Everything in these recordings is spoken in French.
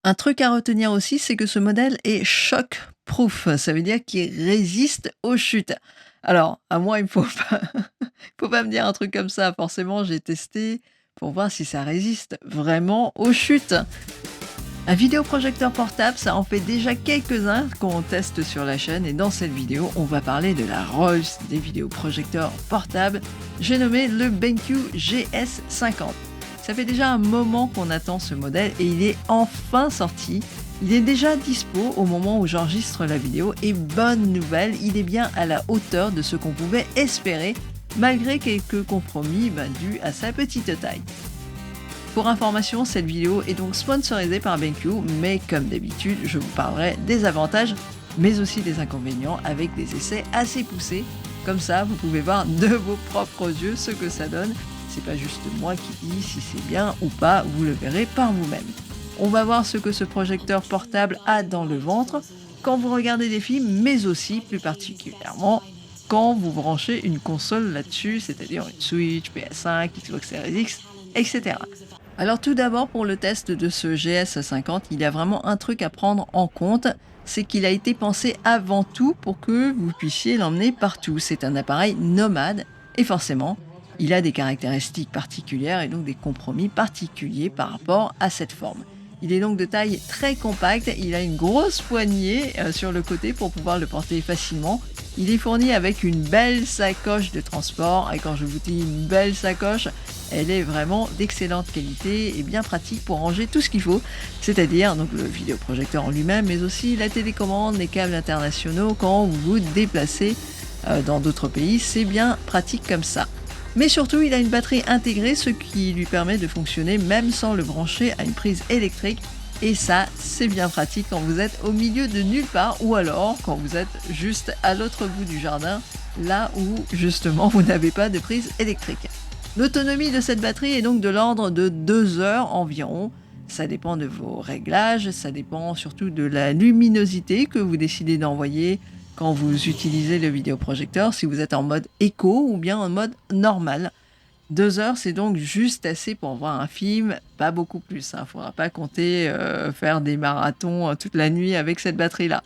Un truc à retenir aussi, c'est que ce modèle est shock-proof. Ça veut dire qu'il résiste aux chutes. Alors, à moi, il faut pas faut pas me dire un truc comme ça. Forcément, j'ai testé pour voir si ça résiste vraiment aux chutes. Un vidéoprojecteur portable, ça en fait déjà quelques-uns qu'on teste sur la chaîne et dans cette vidéo, on va parler de la Rolls des vidéoprojecteurs portables. J'ai nommé le BenQ GS50. Ça fait déjà un moment qu'on attend ce modèle et il est enfin sorti. Il est déjà dispo au moment où j'enregistre la vidéo et bonne nouvelle, il est bien à la hauteur de ce qu'on pouvait espérer malgré quelques compromis dus à sa petite taille. Pour information, cette vidéo est donc sponsorisée par BenQ, mais comme d'habitude, je vous parlerai des avantages, mais aussi des inconvénients avec des essais assez poussés. Comme ça, vous pouvez voir de vos propres yeux ce que ça donne. C'est pas juste moi qui dis si c'est bien ou pas, vous le verrez par vous-même. On va voir ce que ce projecteur portable a dans le ventre quand vous regardez des films, mais aussi plus particulièrement quand vous branchez une console là-dessus, c'est-à-dire une Switch, PS5, Xbox Series X, etc. Alors tout d'abord, pour le test de ce GS50, il y a vraiment un truc à prendre en compte, c'est qu'il a été pensé avant tout pour que vous puissiez l'emmener partout. C'est un appareil nomade et forcément, il a des caractéristiques particulières et donc des compromis particuliers par rapport à cette forme. Il est donc de taille très compacte, il a une grosse poignée sur le côté pour pouvoir le porter facilement. Il est fourni avec une belle sacoche de transport et quand je vous dis une belle sacoche, elle est vraiment d'excellente qualité et bien pratique pour ranger tout ce qu'il faut, c'est-à-dire donc le vidéoprojecteur en lui-même, mais aussi la télécommande, les câbles internationaux quand vous vous déplacez dans d'autres pays, c'est bien pratique comme ça. Mais surtout, il a une batterie intégrée, ce qui lui permet de fonctionner même sans le brancher à une prise électrique. Et ça, c'est bien pratique quand vous êtes au milieu de nulle part ou alors quand vous êtes juste à l'autre bout du jardin, là où justement vous n'avez pas de prise électrique. L'autonomie de cette batterie est donc de l'ordre de 2 heures environ. Ça dépend de vos réglages, ça dépend surtout de la luminosité que vous décidez d'envoyer quand vous utilisez le vidéoprojecteur, si vous êtes en mode éco ou bien en mode normal. 2 heures, c'est donc juste assez pour voir un film, pas beaucoup plus. Il ne faudra pas compter faire des marathons toute la nuit avec cette batterie-là.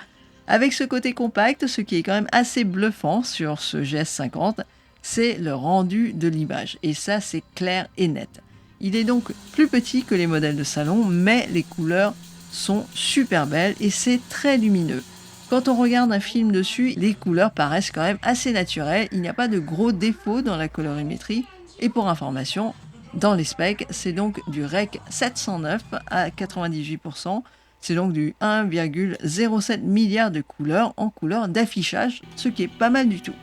Avec ce côté compact, ce qui est quand même assez bluffant sur ce GS50, c'est le rendu de l'image. Et ça, c'est clair et net. Il est donc plus petit que les modèles de salon, mais les couleurs sont super belles et c'est très lumineux. Quand on regarde un film dessus, les couleurs paraissent quand même assez naturelles. Il n'y a pas de gros défauts dans la colorimétrie. Et pour information, dans les specs, c'est donc du REC 709 à 98%. C'est donc du 1,07 milliard de couleurs en couleur d'affichage, ce qui est pas mal du tout.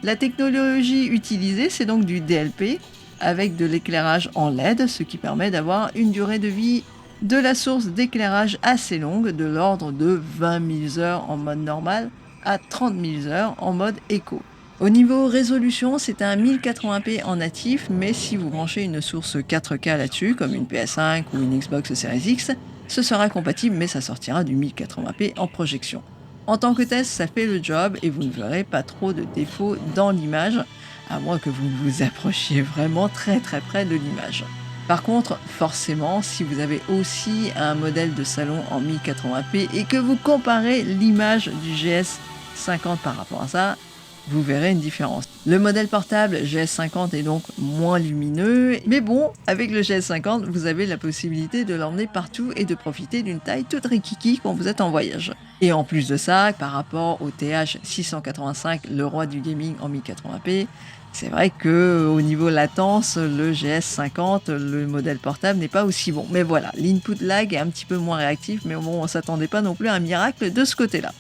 La technologie utilisée, c'est donc du DLP avec de l'éclairage en LED, ce qui permet d'avoir une durée de vie de la source d'éclairage assez longue, de l'ordre de 20 000 heures en mode normal à 30 000 heures en mode éco. Au niveau résolution, c'est un 1080p en natif, mais si vous branchez une source 4K là-dessus, comme une PS5 ou une Xbox Series X, ce sera compatible, mais ça sortira du 1080p en projection. En tant que test, ça fait le job et vous ne verrez pas trop de défauts dans l'image, à moins que vous ne vous approchiez vraiment très très près de l'image. Par contre, forcément, si vous avez aussi un modèle de salon en 1080p et que vous comparez l'image du GS50 par rapport à ça, vous verrez une différence. Le modèle portable GS50 est donc moins lumineux, mais bon, avec le GS50, vous avez la possibilité de l'emmener partout et de profiter d'une taille toute rikiki quand vous êtes en voyage. Et en plus de ça, par rapport au TH685, le roi du gaming en 1080p, c'est vrai que au niveau latence, le GS50, le modèle portable n'est pas aussi bon. Mais voilà, l'input lag est un petit peu moins réactif, mais bon, on s'attendait pas non plus à un miracle de ce côté-là.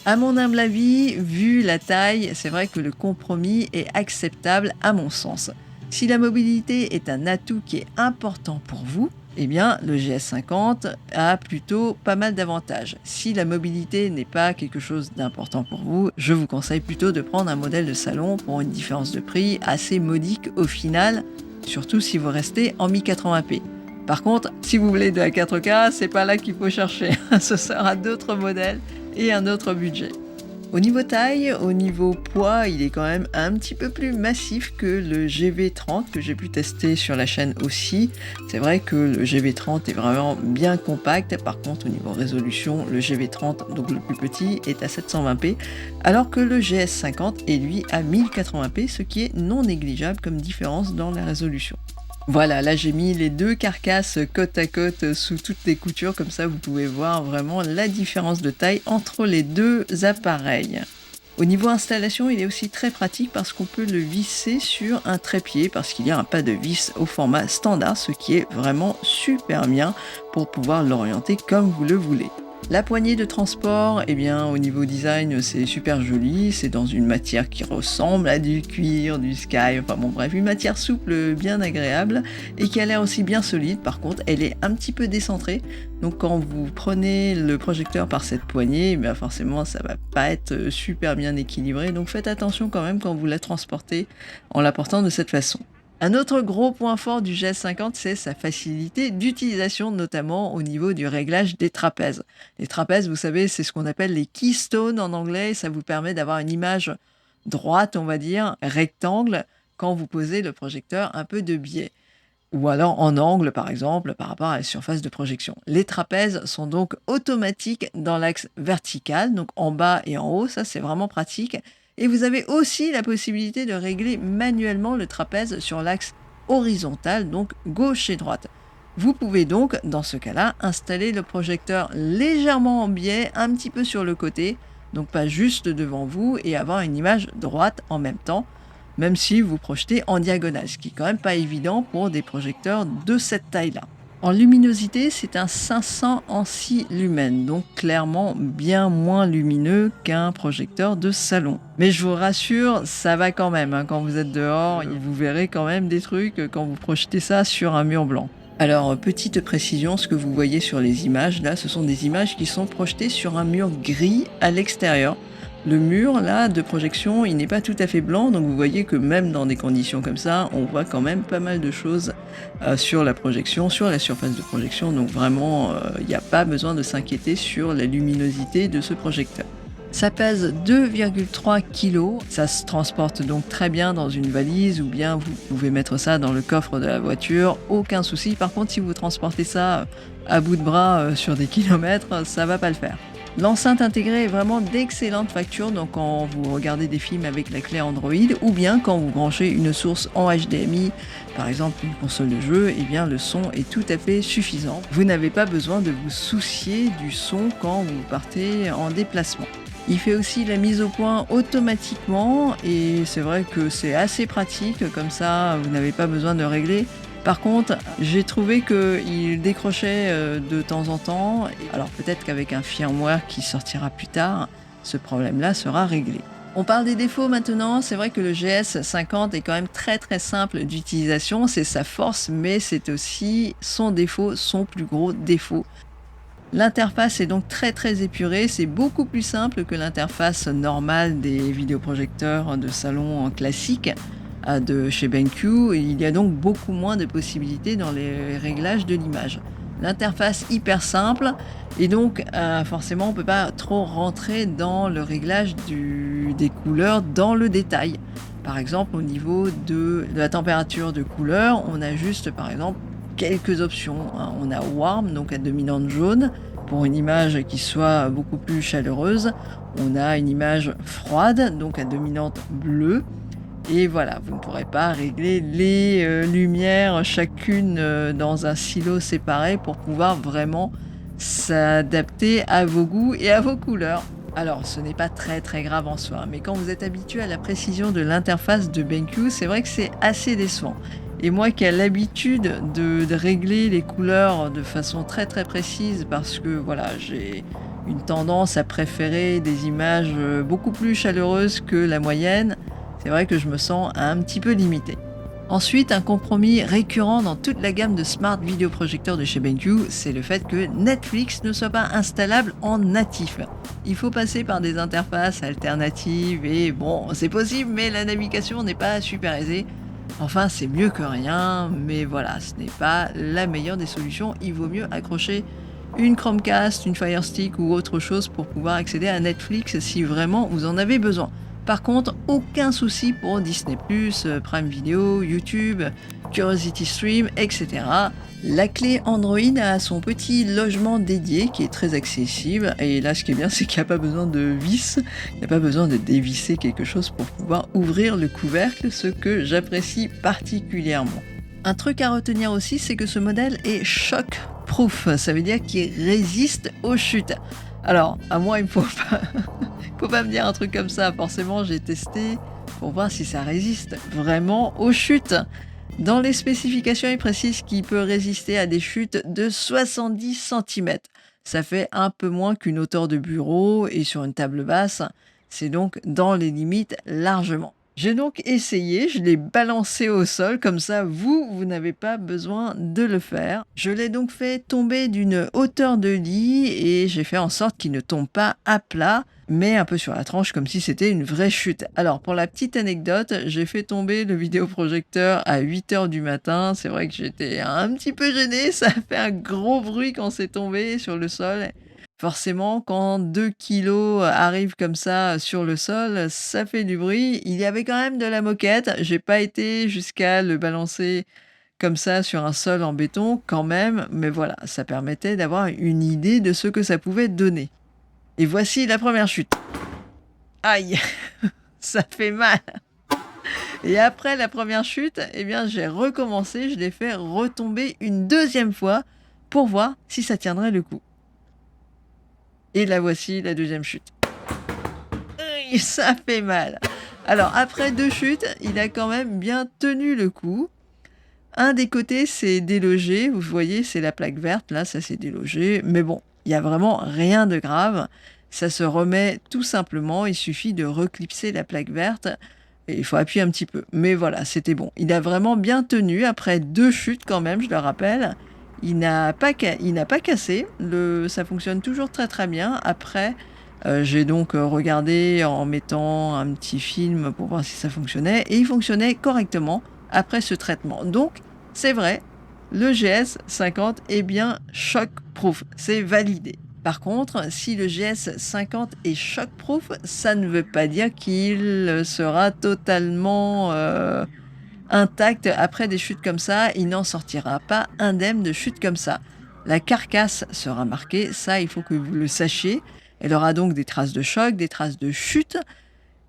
À mon humble avis, vu la taille, c'est vrai que le compromis est acceptable à mon sens. Si la mobilité est un atout qui est important pour vous, eh bien le GS50 a plutôt pas mal d'avantages. Si la mobilité n'est pas quelque chose d'important pour vous, je vous conseille plutôt de prendre un modèle de salon pour une différence de prix assez modique au final, surtout si vous restez en 1080p. Par contre, si vous voulez de la 4K, c'est pas là qu'il faut chercher. Ce sera d'autres modèles et un autre budget. Au niveau taille, au niveau poids, il est quand même un petit peu plus massif que le GV30 que j'ai pu tester sur la chaîne aussi. C'est vrai que le GV30 est vraiment bien compact. Par contre, au niveau résolution, le GV30, donc le plus petit, est à 720p, alors que le GS50 est lui à 1080p, ce qui est non négligeable comme différence dans la résolution. Voilà, là j'ai mis les deux carcasses côte à côte sous toutes les coutures, comme ça vous pouvez voir vraiment la différence de taille entre les deux appareils. Au niveau installation, il est aussi très pratique parce qu'on peut le visser sur un trépied, parce qu'il y a un pas de vis au format standard, ce qui est vraiment super bien pour pouvoir l'orienter comme vous le voulez. La poignée de transport, eh bien, au niveau design, c'est super joli. C'est dans une matière qui ressemble à du cuir, du sky, enfin bon bref, une matière souple, bien agréable et qui a l'air aussi bien solide. Par contre, elle est un petit peu décentrée. Donc quand vous prenez le projecteur par cette poignée, eh bien forcément, ça va pas être super bien équilibré. Donc faites attention quand même quand vous la transportez en la portant de cette façon. Un autre gros point fort du GS50, c'est sa facilité d'utilisation, notamment au niveau du réglage des trapèzes. Les trapèzes, vous savez, c'est ce qu'on appelle les keystones en anglais. Ça vous permet d'avoir une image droite, on va dire, rectangle, quand vous posez le projecteur un peu de biais. Ou alors en angle, par exemple, par rapport à la surface de projection. Les trapèzes sont donc automatiques dans l'axe vertical, donc en bas et en haut. Ça, c'est vraiment pratique. Et vous avez aussi la possibilité de régler manuellement le trapèze sur l'axe horizontal, donc gauche et droite. Vous pouvez donc, dans ce cas-là, installer le projecteur légèrement en biais, un petit peu sur le côté, donc pas juste devant vous, et avoir une image droite en même temps, même si vous projetez en diagonale, ce qui est quand même pas évident pour des projecteurs de cette taille-là. En luminosité, c'est un 500 en 6 lumens, donc clairement bien moins lumineux qu'un projecteur de salon. Mais je vous rassure, ça va quand même, hein, quand vous êtes dehors, vous verrez quand même des trucs quand vous projetez ça sur un mur blanc. Alors, petite précision, ce que vous voyez sur les images, là, ce sont des images qui sont projetées sur un mur gris à l'extérieur. Le mur là de projection, il n'est pas tout à fait blanc, donc vous voyez que même dans des conditions comme ça, on voit quand même pas mal de choses sur la projection, sur la surface de projection, donc vraiment il n'y a pas besoin de s'inquiéter sur la luminosité de ce projecteur. Ça pèse 2,3 kg, ça se transporte donc très bien dans une valise ou bien vous pouvez mettre ça dans le coffre de la voiture, aucun souci. Par contre, si vous transportez ça à bout de bras sur des kilomètres, ça va pas le faire. L'enceinte intégrée est vraiment d'excellente facture, donc quand vous regardez des films avec la clé Android ou bien quand vous branchez une source en HDMI, par exemple une console de jeu, eh bien le son est tout à fait suffisant. Vous n'avez pas besoin de vous soucier du son quand vous partez en déplacement. Il fait aussi la mise au point automatiquement et c'est vrai que c'est assez pratique, comme ça vous n'avez pas besoin de régler. Par contre, j'ai trouvé qu'il décrochait de temps en temps. Alors peut-être qu'avec un firmware qui sortira plus tard, ce problème-là sera réglé. On parle des défauts maintenant. C'est vrai que le GS50 est quand même très très simple d'utilisation. C'est sa force, mais c'est aussi son défaut, son plus gros défaut. L'interface est donc très très épurée, c'est beaucoup plus simple que l'interface normale des vidéoprojecteurs de salon classiques de chez BenQ. Il y a donc beaucoup moins de possibilités dans les réglages de l'image. L'interface hyper simple et donc forcément on ne peut pas trop rentrer dans le réglage des couleurs dans le détail. Par exemple au niveau de la température de couleur, on a juste par exemple quelques options. On a warm, donc à dominante jaune, pour une image qui soit beaucoup plus chaleureuse. On a une image froide, donc à dominante bleue. Et voilà, vous ne pourrez pas régler les lumières chacune dans un silo séparé pour pouvoir vraiment s'adapter à vos goûts et à vos couleurs. Alors, ce n'est pas très très grave en soi, mais quand vous êtes habitué à la précision de l'interface de BenQ, c'est vrai que c'est assez décevant. Et moi qui ai l'habitude de régler les couleurs de façon très très précise, parce que voilà, j'ai une tendance à préférer des images beaucoup plus chaleureuses que la moyenne, c'est vrai que je me sens un petit peu limité. Ensuite, un compromis récurrent dans toute la gamme de smart vidéoprojecteurs de chez BenQ, c'est le fait que Netflix ne soit pas installable en natif. Il faut passer par des interfaces alternatives et bon, c'est possible, mais la navigation n'est pas super aisée. Enfin, c'est mieux que rien, mais voilà, ce n'est pas la meilleure des solutions. Il vaut mieux accrocher une Chromecast, une Fire Stick ou autre chose pour pouvoir accéder à Netflix si vraiment vous en avez besoin. Par contre, aucun souci pour Disney+, Prime Video, YouTube, Curiosity Stream, etc. La clé Android a son petit logement dédié qui est très accessible. Et là, ce qui est bien, c'est qu'il n'y a pas besoin de vis. Il n'y a pas besoin de dévisser quelque chose pour pouvoir ouvrir le couvercle, ce que j'apprécie particulièrement. Un truc à retenir aussi, c'est que ce modèle est shock-proof. Ça veut dire qu'il résiste aux chutes. Alors, à moi, il ne faut pas me dire un truc comme ça. Forcément, j'ai testé pour voir si ça résiste vraiment aux chutes. Dans les spécifications, il précise qu'il peut résister à des chutes de 70 cm. Ça fait un peu moins qu'une hauteur de bureau et sur une table basse. C'est donc dans les limites largement. J'ai donc essayé, je l'ai balancé au sol, comme ça vous n'avez pas besoin de le faire. Je l'ai donc fait tomber d'une hauteur de lit et j'ai fait en sorte qu'il ne tombe pas à plat, mais un peu sur la tranche comme si c'était une vraie chute. Alors pour la petite anecdote, j'ai fait tomber le vidéoprojecteur à 8h du matin. C'est vrai que j'étais un petit peu gênée, ça a fait un gros bruit quand c'est tombé sur le sol. Forcément, quand 2 kilos arrivent comme ça sur le sol, ça fait du bruit. Il y avait quand même de la moquette. J'ai pas été jusqu'à le balancer comme ça sur un sol en béton quand même, mais voilà, ça permettait d'avoir une idée de ce que ça pouvait donner. Et voici la première chute. Aïe, ça fait mal. Et après la première chute, eh bien, j'ai recommencé, je l'ai fait retomber une deuxième fois pour voir si ça tiendrait le coup. Et la voici, la deuxième chute. Ça fait mal. Alors, après 2 chutes, il a quand même bien tenu le coup. Un des côtés s'est délogé. Vous voyez, c'est la plaque verte. Là, ça s'est délogé. Mais bon, il n'y a vraiment rien de grave. Ça se remet tout simplement. Il suffit de reclipser la plaque verte. Et il faut appuyer un petit peu. Mais voilà, c'était bon. Il a vraiment bien tenu. Après 2 chutes quand même, je le rappelle. Il n'a pas cassé, ça fonctionne toujours très très bien. Après, j'ai donc regardé en mettant un petit film pour voir si ça fonctionnait, et il fonctionnait correctement après ce traitement. Donc, c'est vrai, le GS50 est bien shock-proof, c'est validé. Par contre, si le GS50 est shock-proof, ça ne veut pas dire qu'il sera totalement intact après des chutes comme ça. Il n'en sortira pas indemne de chutes comme ça. La carcasse sera marquée, ça il faut que vous le sachiez. Elle aura donc des traces de choc, des traces de chute.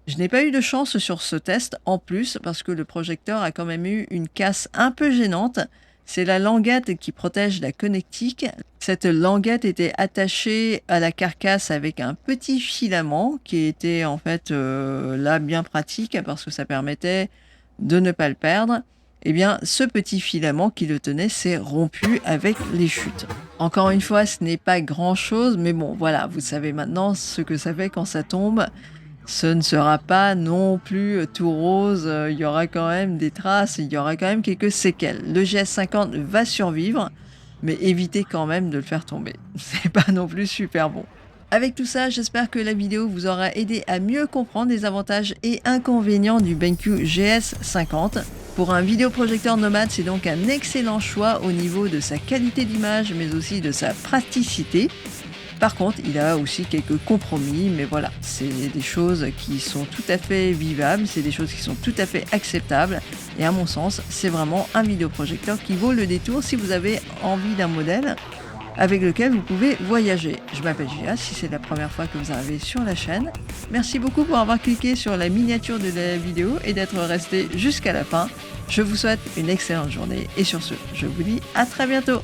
Je n'ai pas eu de chance sur ce test en plus parce que le projecteur a quand même eu une casse un peu gênante. C'est la languette qui protège la connectique. Cette languette était attachée à la carcasse avec un petit filament qui était en fait là bien pratique parce que ça permettait de ne pas le perdre. Eh bien, ce petit filament qui le tenait s'est rompu avec les chutes. Encore une fois, ce n'est pas grand-chose, mais bon, voilà, vous savez maintenant ce que ça fait quand ça tombe. Ce ne sera pas non plus tout rose, il y aura quand même des traces, il y aura quand même quelques séquelles. Le GS50 va survivre, mais évitez quand même de le faire tomber. C'est pas non plus super bon. Avec tout ça, j'espère que la vidéo vous aura aidé à mieux comprendre les avantages et inconvénients du BenQ GS50. Pour un vidéoprojecteur nomade, c'est donc un excellent choix au niveau de sa qualité d'image, mais aussi de sa praticité. Par contre, il a aussi quelques compromis, mais voilà, c'est des choses qui sont tout à fait vivables, c'est des choses qui sont tout à fait acceptables. Et à mon sens, c'est vraiment un vidéoprojecteur qui vaut le détour si vous avez envie d'un modèle avec lequel vous pouvez voyager. Je m'appelle Gia, si c'est la première fois que vous arrivez sur la chaîne. Merci beaucoup pour avoir cliqué sur la miniature de la vidéo et d'être resté jusqu'à la fin. Je vous souhaite une excellente journée et sur ce, je vous dis à très bientôt.